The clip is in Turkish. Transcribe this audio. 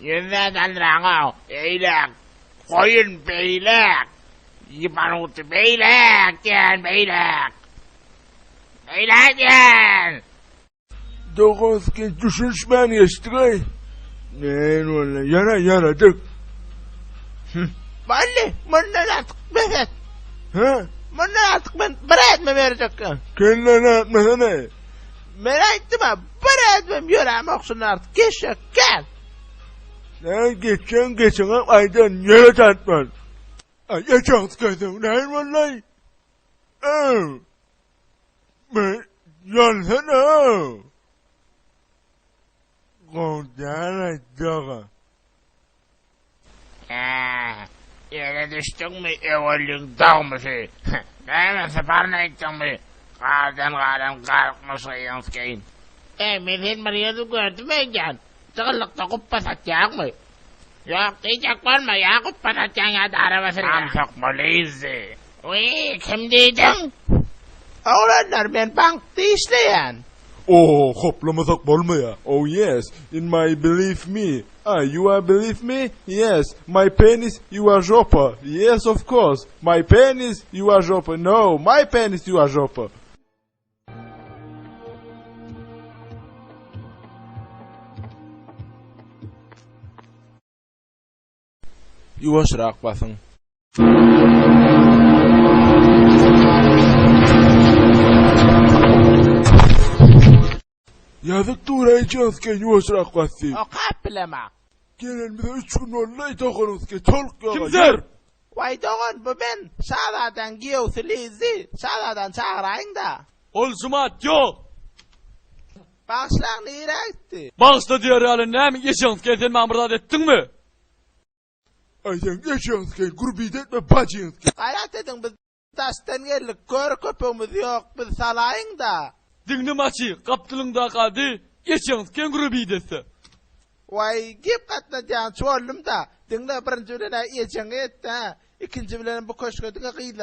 Yüzde daldıranı. Eylek. Koyun beylek. Yipanutu beylek. Gel beylek. Beylek gel. Dokuzki düşünüşmen geçtik. Ne ola yaradık. Valli, bundan artık beset. Ha? Bundan artık ben bir etme verecektim. Kendine atmasana. Ben ettim ha, bir etmem yüreğim yoksun artık. Geçecek, gel. Sen geçen aydan yere tatman. Ay geçen sıkıntım ne vallahi. Ben yansana. Kodana dağa. Yere düştün mü evvelin dağmışı. Hemen seferine gittin mi? Kardan kalkmışsın keyin. Milhin Maria'yı gördüm ben. Çığlıkta kuppa satacak mı? Yok diyecek var mı ya kuppa satacaksın ya da arabasını. Tam sokmalıyız. Uy kim dedin? Oğlanlar ben bankta işleyen. Oh, hoplamasak olma ya. Oh yes, in my believe me. You are believe me? Yes. My penis, you are Jopa. Yes, of course. My penis, you are Jopa. No, my penis, you are Jopa. Yavaşrak basın. Yazık durayacağız ki yavaşrak basın. O kaplama. Gelen bize 3 gün vallahi takarız ki çoluk yağa. Kimdir? Vay doğan bu ben. Sağlardan giyosilizi. Sağlardan çağırayın da. Olsumat yok. Başlar nereye gitti? Bağışta diyor yani ne mi geçiyorsunuz kendin mamurdat ettin mi? Aydan yaşayız ki grubi etme bacıyız ki. Hayat edin biz taştan geldik. Kör köpüğümüz yok. Biz salayın da. Dinli maçı kaptılında kaldı. Geçiyorsunuz kenguru bidesi. Vay gip katlacan çoğullum da. Dinle birinci bilene iyicen etti ha. İkinci bilene bu koşku dinle kıyla.